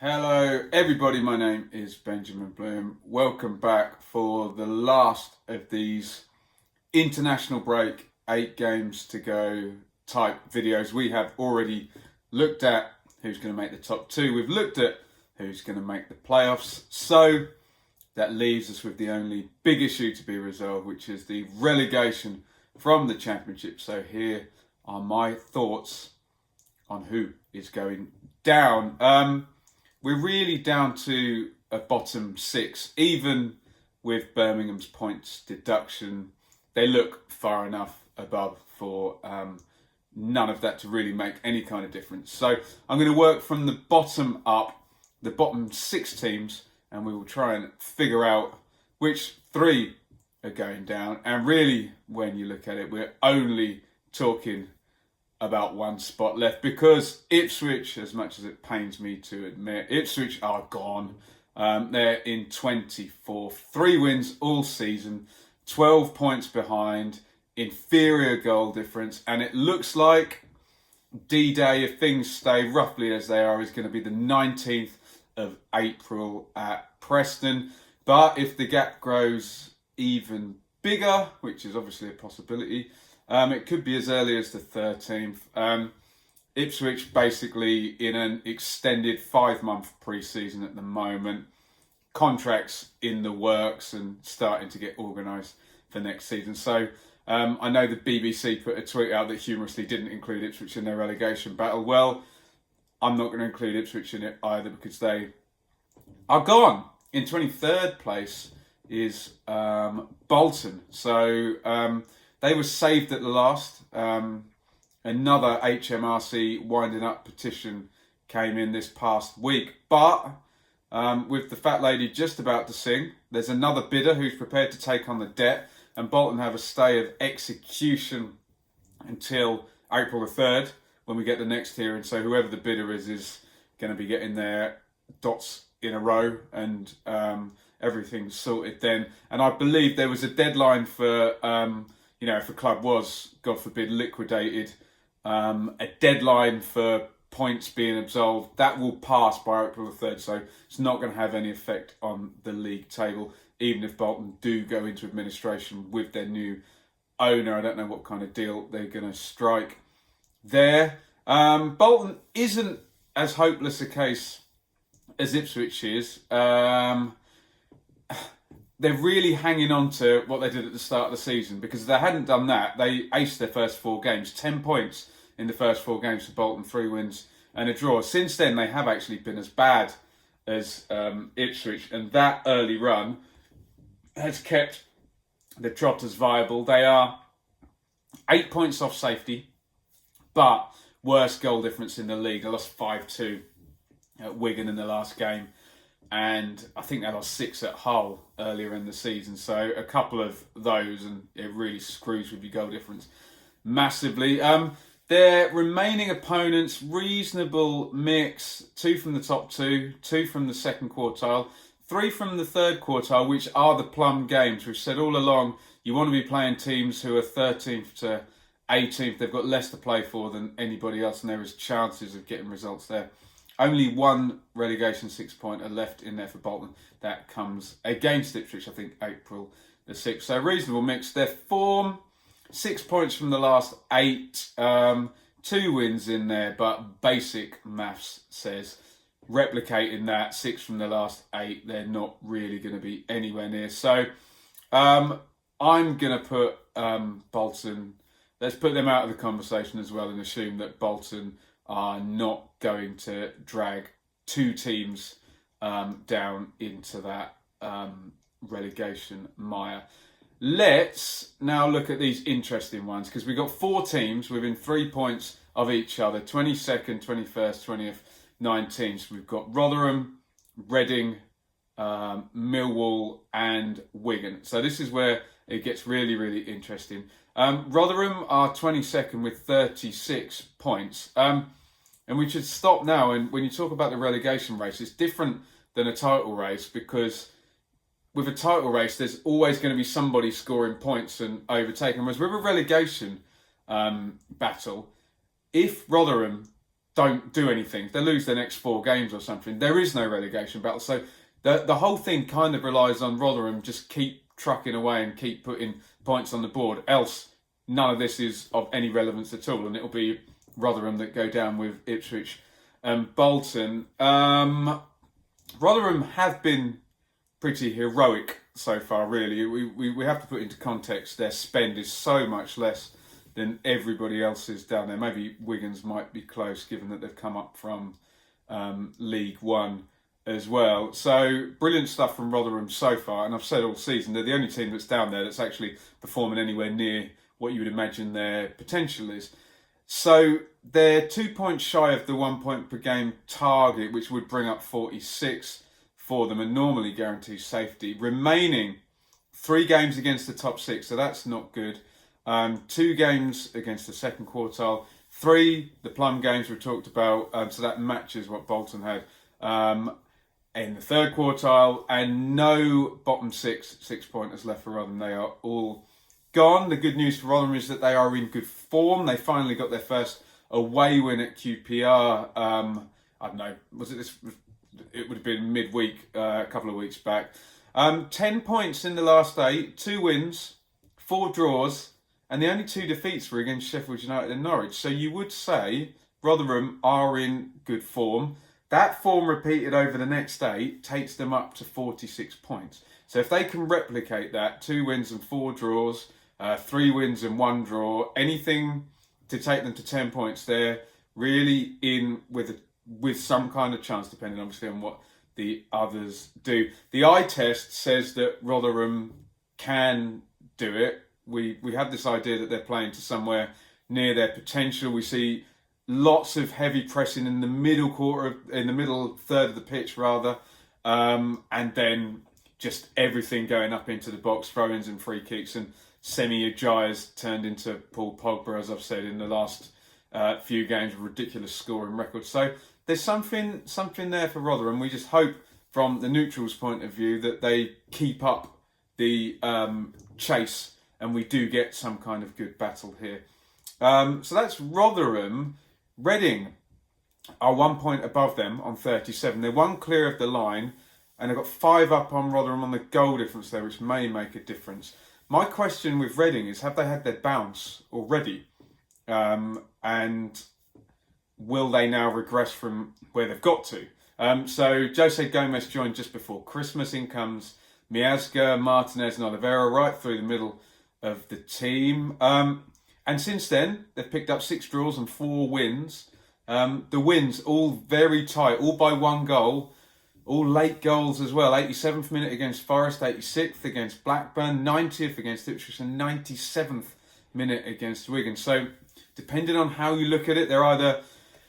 Hello everybody, my name is Benjamin Bloom. Welcome back for the last of these international break, 8 games to go type videos. We have already looked at who's going to make the top 2. We've looked at who's going to make the playoffs. So that leaves us with the only big issue to be resolved, which is the relegation from the Championship. So here are my thoughts on who is going down. We're really down to a bottom 6, even with Birmingham's points deduction. They look far enough above for none of that to really make any kind of difference. So I'm going to work from the bottom up, the bottom 6 teams, and we will try and figure out which 3 are going down. And really, when you look at it, we're only talking about 1 spot left, because Ipswich, as much as it pains me to admit, Ipswich are gone. They're in 24th, 3 wins all season, 12 points behind, inferior goal difference, and it looks like D-Day, if things stay roughly as they are, is going to be the 19th of April at Preston. But if the gap grows even bigger, which is obviously a possibility, it could be as early as the 13th. Ipswich basically in an extended 5-month pre-season at the moment. Contracts in the works and starting to get organised for next season. So I know the BBC put a tweet out that humorously didn't include Ipswich in their relegation battle. Well, I'm not going to include Ipswich in it either, because they are gone. In 23rd place is Bolton. So they were saved at the last. Another HMRC winding up petition came in this past week. But with the fat lady just about to sing, there's another bidder who's prepared to take on the debt. And Bolton have a stay of execution until April the 3rd, when we get the next hearing. So whoever the bidder is going to be getting their dots in a row, and everything's sorted then. And I believe there was a deadline for... if a club was, God forbid, liquidated, a deadline for points being absolved, that will pass by April the 3rd. So it's not going to have any effect on the league table, even if Bolton do go into administration with their new owner. I don't know what kind of deal they're going to strike there. Bolton isn't as hopeless a case as Ipswich is. They're really hanging on to what they did at the start of the season, because if they hadn't done that, they aced their first 4 games. 10 points in the first 4 games for Bolton, 3 wins and a draw. Since then, they have actually been as bad as Ipswich, and that early run has kept the Trotters viable. They are 8 points off safety, but worst goal difference in the league. They lost 5-2 at Wigan in the last game. And I think they lost 6 at Hull earlier in the season. So a couple of those, and it really screws with your goal difference massively. Their remaining opponents, reasonable mix. 2 from the top 2, 2 from the second quartile, 3 from the third quartile, which are the plum games. We've said all along, you want to be playing teams who are 13th to 18th. They've got less to play for than anybody else, and there is chances of getting results there. Only 1 relegation 6-pointer left in there for Bolton. That comes against Ipswich, I think, April the 6th. So reasonable mix. Their form, 6 points from the last 8. 2 wins in there, but basic maths says replicating that 6 from the last 8, they're not really going to be anywhere near. So I'm going to put Bolton, let's put them out of the conversation as well, and assume that Bolton are not going to drag 2 teams down into that relegation mire. Let's now look at these interesting ones, because we've got 4 teams within 3 points of each other, 22nd, 21st, 20th, 19th. We've got Rotherham, Reading, Millwall and Wigan. So this is where it gets really, really interesting. Rotherham are 22nd with 36 points. And we should stop now. And when you talk about the relegation race, it's different than a title race, because with a title race, there's always going to be somebody scoring points and overtaking. Whereas with a relegation battle, if Rotherham don't do anything, if they lose their next 4 games or something, there is no relegation battle. So the whole thing kind of relies on Rotherham just keep trucking away and keep putting points on the board. Else, none of this is of any relevance at all, and it'll be Rotherham that go down with Ipswich and Bolton. Rotherham have been pretty heroic so far, really. We have to put into context their spend is so much less than everybody else's down there. Maybe Wigan's might be close, given that they've come up from League One as well. So brilliant stuff from Rotherham so far, and I've said all season they're the only team that's down there that's actually performing anywhere near what you would imagine their potential is. So they're 2 points shy of the 1 point per game target, which would bring up 46 for them and normally guarantees safety. Remaining 3 games against the top 6, so that's not good. 2 games against the second quartile, 3 the plum games we talked about, so that matches what Bolton had in the third quartile, and no bottom 6 pointers left for Rotherham. They are all gone. The good news for Rotherham is that they are in good form. They finally got their first away win at QPR. I don't know, was it this? It would have been midweek, a couple of weeks back. 10 points in the last 8, 2 wins, 4 draws, and the only 2 defeats were against Sheffield United and Norwich. So you would say Rotherham are in good form. That form repeated over the next 8 takes them up to 46 points. So if they can replicate that, 2 wins and 4 draws, 3 wins and 1 draw, anything to take them to 10 points, they're really in with some kind of chance, depending obviously on what the others do. The eye test says that Rotherham can do it. We have this idea that they're playing to somewhere near their potential. We see lots of heavy pressing in the middle third of the pitch rather, and then just everything going up into the box, throw-ins and free kicks, and Semi Ajayi's turned into Paul Pogba, as I've said in the last few games, ridiculous scoring record. So there's something there for Rotherham. We just hope, from the neutrals' point of view, that they keep up the chase and we do get some kind of good battle here. So that's Rotherham. Reading are 1 point above them on 37. They're 1 clear of the line, and they've got 5 up on Rotherham on the goal difference there, which may make a difference. My question with Reading is, have they had their bounce already? And will they now regress from where they've got to? So Jose Gomez joined just before Christmas. In comes Miazga, Martinez and Oliveira right through the middle of the team. And since then, they've picked up 6 draws and 4 wins. The wins all very tight, all by 1 goal. All late goals as well. 87th minute against Forest, 86th against Blackburn, 90th against Ipswich, and 97th minute against Wigan. So, depending on how you look at it, they're either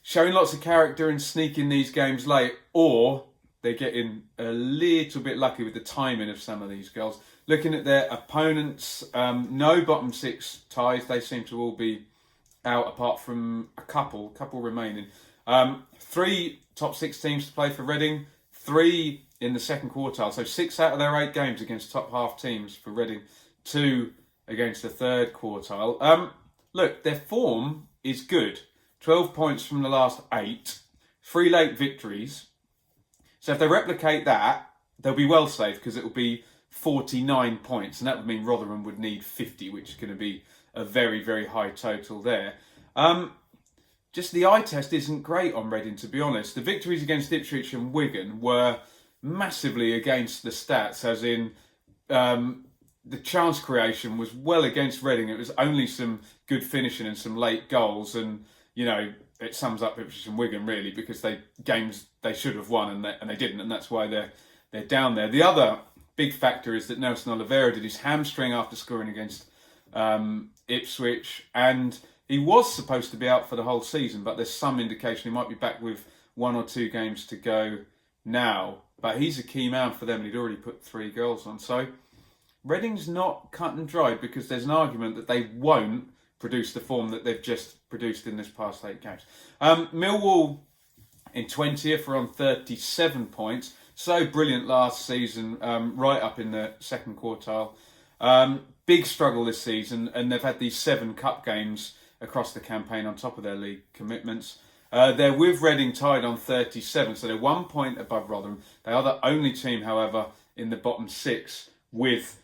showing lots of character and sneaking these games late, or they're getting a little bit lucky with the timing of some of these goals. Looking at their opponents, no bottom 6 ties. They seem to all be out, apart from a couple remaining. 3 top 6 teams to play for Reading. 3 in the second quartile, so 6 out of their 8 games against top half teams for Reading, 2 against the third quartile. Look, their form is good. 12 points from the last 8, 3 late victories. So if they replicate that, they'll be well safe, because it will be 49 points, and that would mean Rotherham would need 50, which is going to be a very, very high total there. Just the eye test isn't great on Reading, to be honest. The victories against Ipswich and Wigan were massively against the stats, as in the chance creation was well against Reading. It was only some good finishing and some late goals, and it sums up Ipswich and Wigan really, because games they should have won and they didn't, and that's why they're down there. The other big factor is that Nelson Oliveira did his hamstring after scoring against Ipswich, and he was supposed to be out for the whole season, but there's some indication he might be back with 1 or 2 games to go now. But he's a key man for them, and he'd already put 3 goals on. So Reading's not cut and dried, because there's an argument that they won't produce the form that they've just produced in this past 8 games. Millwall in 20th are on 37 points. So brilliant last season, right up in the second quartile. Big struggle this season, and they've had these 7 cup games across the campaign on top of their league commitments. They're with Reading tied on 37, so they're 1 point above Rotherham. They are the only team, however, in the bottom 6 with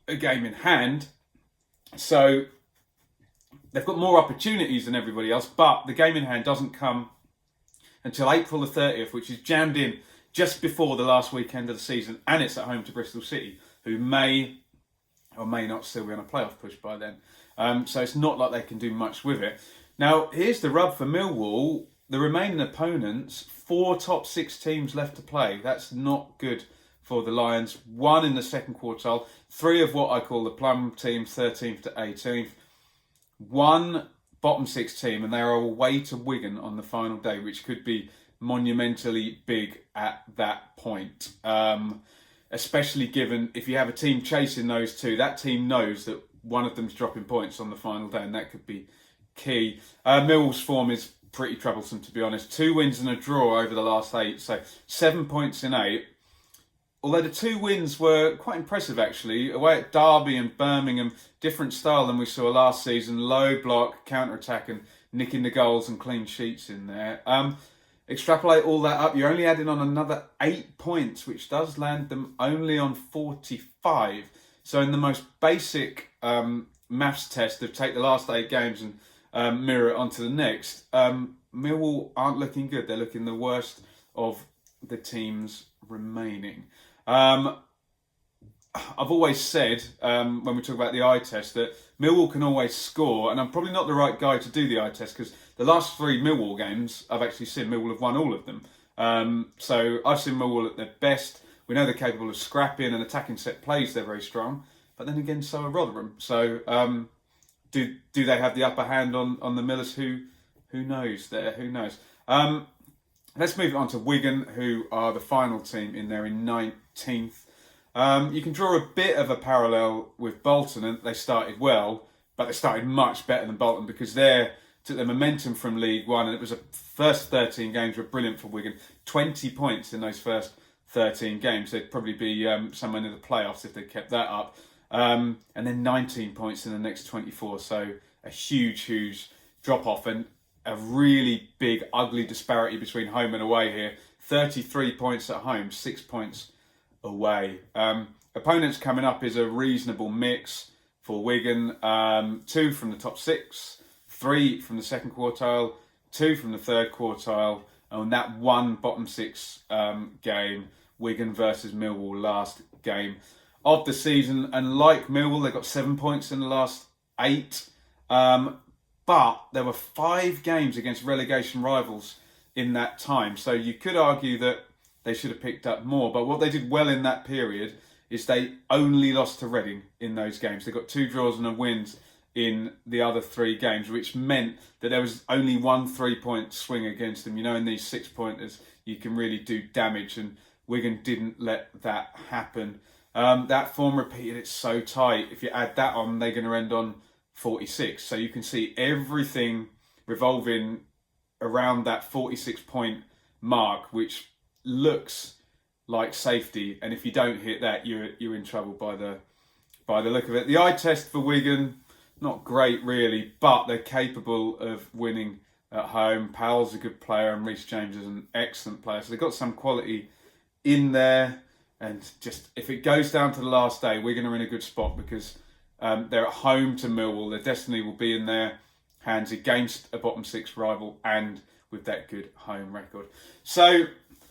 a game in hand. So they've got more opportunities than everybody else, but the game in hand doesn't come until April the 30th, which is jammed in just before the last weekend of the season, and it's at home to Bristol City, who may or may not still be on a playoff push by then. So it's not like they can do much with it. Now, here's the rub for Millwall. The remaining opponents, 4 top 6 teams left to play. That's not good for the Lions. 1 in the second quartile, 3 of what I call the plum teams, 13th to 18th. 1 bottom 6 team, and they are away to Wigan on the final day, which could be monumentally big at that point. Especially given if you have a team chasing those 2, that team knows that one of them's dropping points on the final day, and that could be key. Millwall's form is pretty troublesome, to be honest. 2 wins and a draw over the last 8, so 7 points in 8. Although the 2 wins were quite impressive, actually. Away at Derby and Birmingham, different style than we saw last season. Low block, counter-attack, and nicking the goals and clean sheets in there. Extrapolate all that up, you're only adding on another 8 points, which does land them only on 45. So in the most basic maths test of take the last 8 games and mirror it onto the next, Millwall aren't looking good. They're looking the worst of the teams remaining. I've always said, when we talk about the eye test, that Millwall can always score, and I'm probably not the right guy to do the eye test, because the last 3 Millwall games, I've actually seen Millwall have won all of them. So I've seen Millwall at their best. We know they're capable of scrapping and attacking set plays, they're very strong. But then again, so are Rotherham. So do they have the upper hand on the Millers? Who knows there? Who knows? Let's move on to Wigan, who are the final team in there in 19th. You can draw a bit of a parallel with Bolton, and they started well, but they started much better than Bolton because they took their momentum from League One, and it was the first 13 games were brilliant for Wigan. 20 points in those first 13 games. They'd probably be somewhere in the playoffs if they kept that up. And then 19 points in the next 24. So a huge drop off, and a really big, ugly disparity between home and away here. 33 points at home, 6 points away. Opponents coming up is a reasonable mix for Wigan. 2 from the top 6, 3 from the second quartile, 2 from the third quartile, and that 1 bottom 6 game, Wigan versus Millwall, last game of the season. And like Millwall, they got 7 points in the last 8. But there were 5 games against relegation rivals in that time. So you could argue that they should have picked up more. But what they did well in that period is they only lost to Reading in those games. They got 2 draws and a win in the other 3 games, which meant that there was only 1 3-point swing against them. You know, in these 6-pointers, you can really do damage, and Wigan didn't let that happen. That form repeated, it's so tight. If you add that on, they're going to end on 46. So you can see everything revolving around that 46-point mark, which looks like safety. And if you don't hit that, you're in trouble by the look of it. The eye test for Wigan, not great really, but they're capable of winning at home. Powell's a good player, and Reece James is an excellent player. So they've got some quality in there. And just if it goes down to the last day, Wigan are in a good spot because they're at home to Millwall. Their destiny will be in their hands against a bottom 6 rival and with that good home record. So,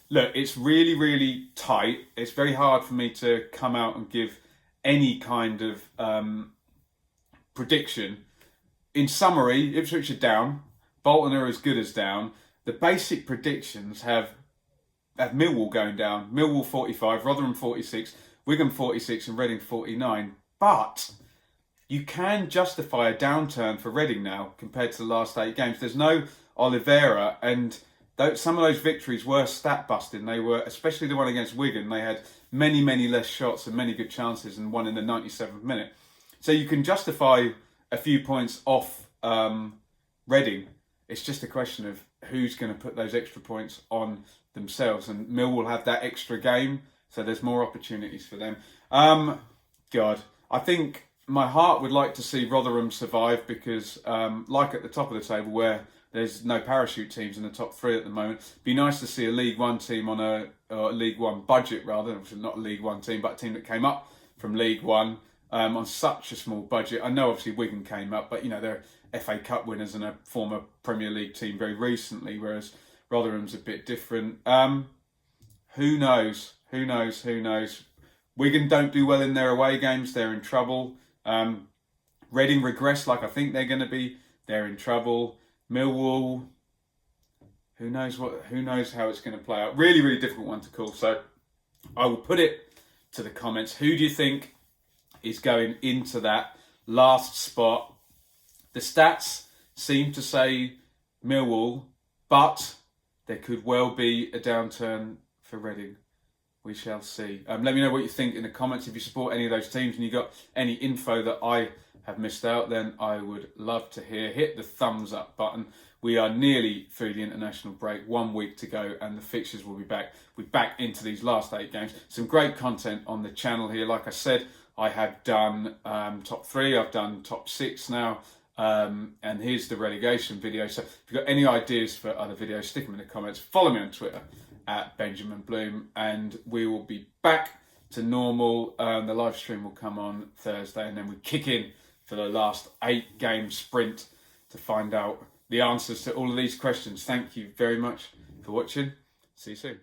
look, it's really tight. It's very hard for me to come out and give any kind of prediction. In summary, Ipswich are down. Bolton are as good as down. The basic predictions have Millwall going down. Millwall 45, Rotherham 46, Wigan 46 and Reading 49. But you can justify a downturn for Reading now compared to the last 8 games. There's no Oliveira, and some of those victories were stat busting. They were, especially the one against Wigan, they had many less shots and many good chances and won in the 97th minute. So you can justify a few points off Reading. It's just a question of who's going to put those extra points on themselves, and Millwall have that extra game, so there's more opportunities for them. I think my heart would like to see Rotherham survive because, like at the top of the table where there's no parachute teams in the top 3 at the moment. Be nice to see a League One team on a League One budget, rather, not a League One team, but a team that came up from League One on such a small budget. I know obviously Wigan came up, but they're FA Cup winners and a former Premier League team very recently, whereas Rotherham's a bit different. Who knows? Who knows? Who knows? Wigan don't do well in their away games. They're in trouble. Reading regress like I think they're going to be. They're in trouble. Millwall, who knows how it's going to play out. Really, really difficult one to call. So I will put it to the comments. Who do you think is going into that last spot? The stats seem to say Millwall, but there could well be a downturn for Reading. We shall see. Let me know what you think in the comments. If you support any of those teams and you got any info that I have missed out, then I would love to hear. Hit the thumbs up button. We are nearly through the international break, 1 week to go, and the fixtures will be back. We're back into these last 8 games. Some great content on the channel here. Like I said, I have done top 3, I've done top 6 now, and here's the relegation video. So if you've got any ideas for other videos, stick them in the comments. Follow me on Twitter at Benjamin Bloom, and we will be back to normal. The live stream will come on Thursday, and then we kick in for the last 8 game sprint to find out the answers to all of these questions. Thank you very much for watching. See you soon.